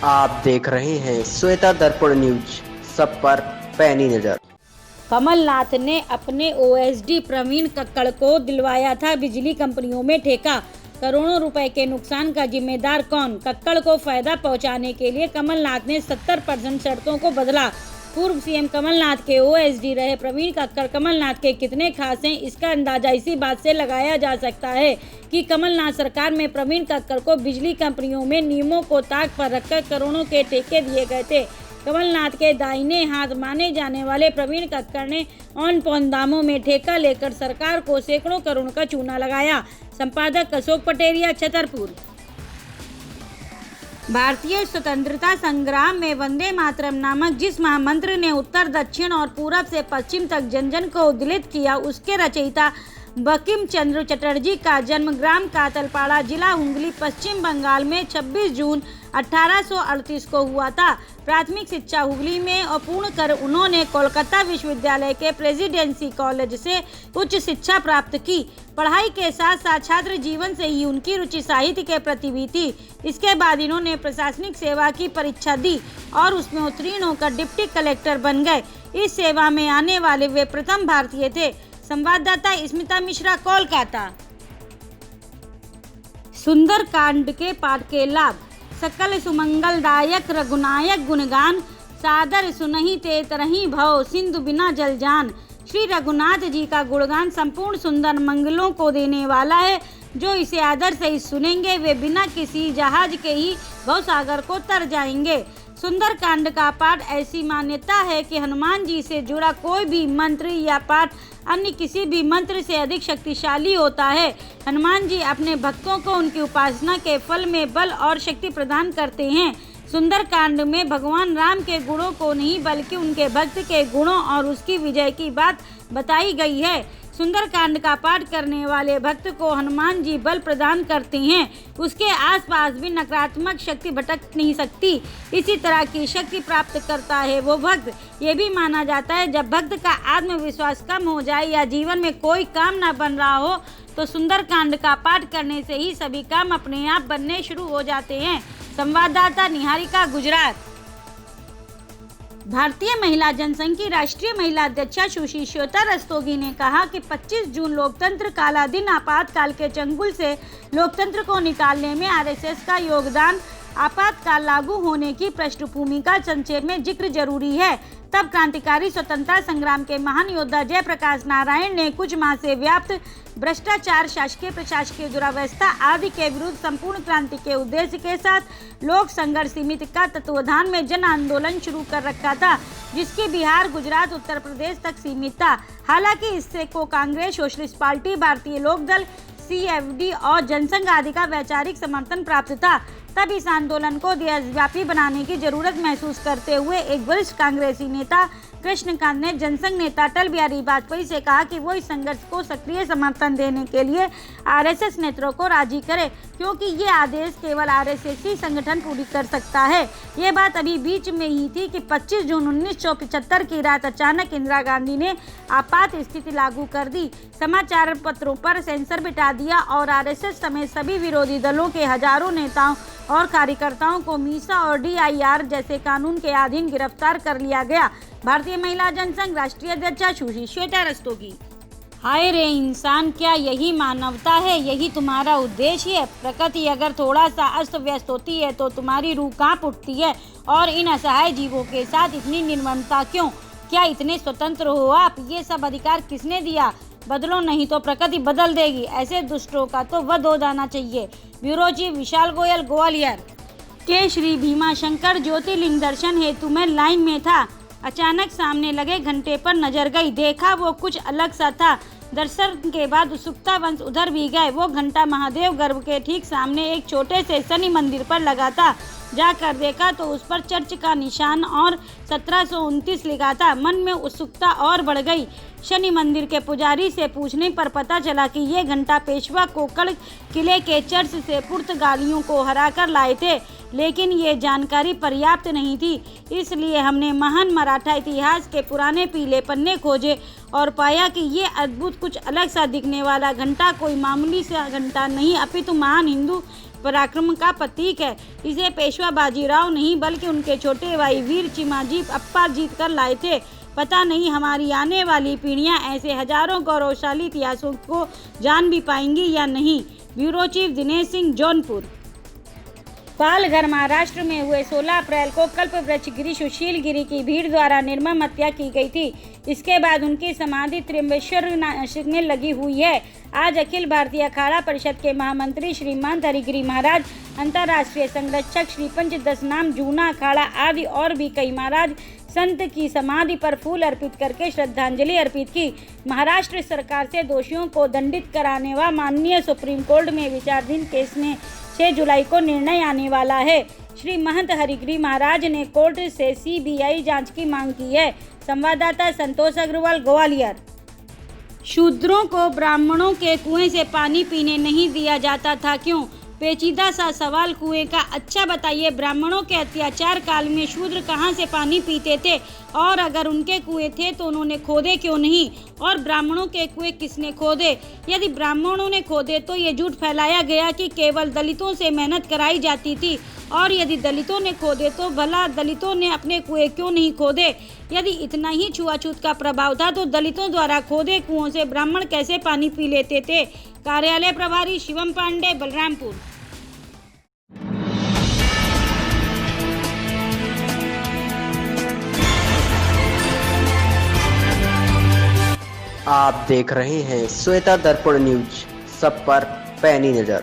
आप देख रहे हैं श्वेता दर्पण न्यूज, सब पर पैनी नजर। कमलनाथ ने अपने ओएसडी प्रवीण कक्कड़ को दिलवाया था बिजली कंपनियों में ठेका। करोड़ों रुपए के नुकसान का जिम्मेदार कौन? कक्कड़ को फायदा पहुंचाने के लिए कमलनाथ ने 70% शर्तों को बदला। पूर्व सीएम कमलनाथ के ओएसडी रहे प्रवीण कक्कड़ कमलनाथ के कितने खास हैं, इसका अंदाजा इसी बात से लगाया जा सकता है कि कमलनाथ सरकार में प्रवीण कक्कड़ को बिजली कंपनियों में नियमों को ताक पर रखकर करोड़ों के ठेके दिए गए थे। कमलनाथ के दाहिने हाथ माने जाने वाले प्रवीण कक्कड़ ने ऑन पॉन दामों में ठेका लेकर सरकार को सैकड़ों करोड़ का चूना लगाया। संपादक अशोक पटेरिया, छतरपुर। भारतीय स्वतंत्रता संग्राम में वंदे मातरम नामक जिस महामंत्र ने उत्तर दक्षिण और पूरब से पश्चिम तक जन जन को उद्वेलित किया, उसके रचयिता बंकिम चंद्र चटर्जी का जन्म ग्राम कातलपाड़ा, जिला हुगली, पश्चिम बंगाल में 26 जून 1838 को हुआ था। प्राथमिक शिक्षा हुगली में और पूर्ण कर उन्होंने कोलकाता विश्वविद्यालय के प्रेसिडेंसी कॉलेज से उच्च शिक्षा प्राप्त की। पढ़ाई के साथ साथ छात्र जीवन से ही उनकी रुचि साहित्य के प्रति भी थी। इसके बाद इन्होंने प्रशासनिक सेवा की परीक्षा दी और उसमें उत्तीर्ण होकर डिप्टी कलेक्टर बन गए। इस सेवा में आने वाले वे प्रथम भारतीय थे। संवाददाता स्मिता मिश्रा, कोलकाता। सुंदर कांड के पाठ के लाभ। सकल सुमंगलदायक रघुनायक गुणगान, सादर सुनहि ते तरहि भव, सिंधु बिना जल जान। श्री रघुनाथ जी का गुणगान संपूर्ण सुंदर मंगलों को देने वाला है। जो इसे आदर से सुनेंगे वे बिना किसी जहाज के ही भवसागर को तर जाएंगे। सुंदर कांड का पाठ ऐसी मान्यता है कि हनुमान जी से जुड़ा कोई भी मंत्र या पाठ अन्य किसी भी मंत्र से अधिक शक्तिशाली होता है। हनुमान जी अपने भक्तों को उनकी उपासना के फल में बल और शक्ति प्रदान करते हैं। सुंदर कांड में भगवान राम के गुणों को नहीं बल्कि उनके भक्त के गुणों और उसकी विजय की बात बताई गई है। सुंदर कांड का पाठ करने वाले भक्त को हनुमान जी बल प्रदान करते हैं। उसके आसपास भी नकारात्मक शक्ति भटक नहीं सकती। इसी तरह की शक्ति प्राप्त करता है वो भक्त। ये भी माना जाता है जब भक्त का आत्मविश्वास कम हो जाए या जीवन में कोई काम न बन रहा हो तो सुंदर कांड का पाठ करने से ही सभी काम अपने आप बनने शुरू हो जाते हैं। संवाददाता निहारिका, गुजरात। भारतीय महिला जनसंघ की राष्ट्रीय महिला अध्यक्षा सुश्री श्वेता रस्तोगी ने कहा कि 25 जून लोकतंत्र काला दिन, आपातकाल के चंगुल से लोकतंत्र को निकालने में आरएसएस का योगदान, आपातकाल लागू होने की पृष्ठभूमि का संक्षेप में जिक्र जरूरी है। तब क्रांतिकारी स्वतंत्रता संग्राम के महान योद्धा जयप्रकाश नारायण ने कुछ माह से व्याप्त भ्रष्टाचार, शासकीय प्रशासकीय दुरावस्था आदि के विरुद्ध संपूर्ण क्रांति के उद्देश्य के साथ लोक संघर्ष समिति का तत्वाधान में जन आंदोलन शुरू कर रखा था, जिसकी बिहार, गुजरात, उत्तर प्रदेश तक सीमित था। हालांकि इससे को कांग्रेस, सोशलिस्ट पार्टी, भारतीय लोक दल, CFD और जनसंघ आदि का वैचारिक समर्थन प्राप्त था। तब इस आंदोलन को देशव्यापी बनाने की जरूरत महसूस करते हुए एक वरिष्ठ कांग्रेसी नेता कृष्णकांत ने जनसंघ नेता अटल बिहारी वाजपेयी से कहा कि वो इस संघर्ष को सक्रिय समर्थन देने के लिए आरएसएस नेताओं को राजी करे, क्योंकि ये आदेश केवल आरएसएस ही संगठन पूरी कर सकता है। ये बात अभी बीच में ही थी कि 25 जून 1975 की रात अचानक इंदिरा गांधी ने आपात स्थिति लागू कर दी, समाचार पत्रों पर सेंसर बिठा दिया और आरएसएस समेत सभी विरोधी दलों के हजारों नेताओं और कार्यकर्ताओं को मीसा और DIR जैसे कानून के अधीन गिरफ्तार कर लिया गया। भारतीय महिला जनसंघ राष्ट्रीय अध्यक्षा सुश्री श्वेता रस्तोगी। हाय रे इंसान, क्या यही मानवता है? यही तुम्हारा उद्देश्य है? प्रकृति अगर थोड़ा सा अस्त व्यस्त होती है तो तुम्हारी रूह कांप उठती है। और इन असहाय जीवों के साथ इतनी निर्ममता क्यों? क्या इतने स्वतंत्र हो आप? ये सब अधिकार किसने दिया? बदलो नहीं तो प्रकृति बदल देगी। ऐसे दुष्टों का तो वध हो जाना चाहिए। ब्यूरो चीफ विशाल गोयल, ग्वालियर। के श्री भीमाशंकर ज्योतिर्लिंग दर्शन हेतु मैं लाइन में था। अचानक सामने लगे घंटे पर नजर गई, देखा वो कुछ अलग सा था। दर्शन के बाद उत्सुकतावंश उधर भी गए। वो घंटा महादेव गर्भ के ठीक सामने एक छोटे से शनि मंदिर पर लगा था। जाकर देखा तो उस पर चर्च का निशान और 1729 लिखा था। मन में उत्सुकता और बढ़ गई। शनि मंदिर के पुजारी से पूछने पर पता चला कि ये घंटा पेशवा कोकड़ किले के चर्च से पुर्तगालियों को हराकर लाए थे, लेकिन ये जानकारी पर्याप्त नहीं थी। इसलिए हमने महान मराठा इतिहास के पुराने पीले पन्ने खोजे और पाया कि ये अद्भुत कुछ अलग सा दिखने वाला घंटा कोई मामूली सा घंटा नहीं अपितु महान हिंदू पराक्रम का प्रतीक है। इसे पेशवा बाजीराव नहीं बल्कि उनके छोटे भाई वीर चिमाजी अप्पा जीत कर लाए थे। पता नहीं हमारी आने वाली पीढ़ियां ऐसे हजारों गौरवशाली इतिहासों को जान भी पाएंगी या नहीं। Bureau chief Dinesh Singh, Jaunpur. पालघर, महाराष्ट्र में हुए 16 अप्रैल को कल्पवृक्ष गिरी सुशील गिरी की भीड़ द्वारा निर्मम हत्या की गई थी। इसके बाद उनकी समाधि त्र्यंबकेश्वर में लगी हुई है। आज अखिल भारतीय अखाड़ा परिषद के महामंत्री श्रीमान हरिगिरी महाराज, अंतर्राष्ट्रीय संरक्षक श्री पंच दशनाम जूना अखाड़ा आदि और भी कई महाराज संत की समाधि पर फूल अर्पित करके श्रद्धांजलि अर्पित की। महाराष्ट्र सरकार से दोषियों को दंडित कराने व माननीय सुप्रीम कोर्ट में विचाराधीन केस में 6 जुलाई को निर्णय आने वाला है। श्री महंत हरिगिरी महाराज ने कोर्ट से सीबीआई जांच की मांग की है। संवाददाता संतोष अग्रवाल, ग्वालियर। शूद्रों को ब्राह्मणों के कुएं से पानी पीने नहीं दिया जाता था, क्यों? पेचीदा सा सवाल कुएं का। अच्छा बताइए, ब्राह्मणों के अत्याचार काल में शूद्र कहाँ से पानी पीते थे? और अगर उनके कुएं थे तो उन्होंने खोदे क्यों नहीं? और ब्राह्मणों के कुएं किसने खोदे? यदि ब्राह्मणों ने खोदे तो ये झूठ फैलाया गया कि केवल दलितों से मेहनत कराई जाती थी, और यदि दलितों ने खोदे तो भला दलितों ने अपने कुएं क्यों नहीं खोदे? यदि इतना ही छुआछूत का प्रभाव था तो दलितों द्वारा खोदे कुओं से ब्राह्मण कैसे पानी पी लेते थे? कार्यालय प्रभारी शिवम पांडे, बलरामपुर। आप देख रहे हैं श्वेता दर्पण न्यूज, सब पर पैनी नजर।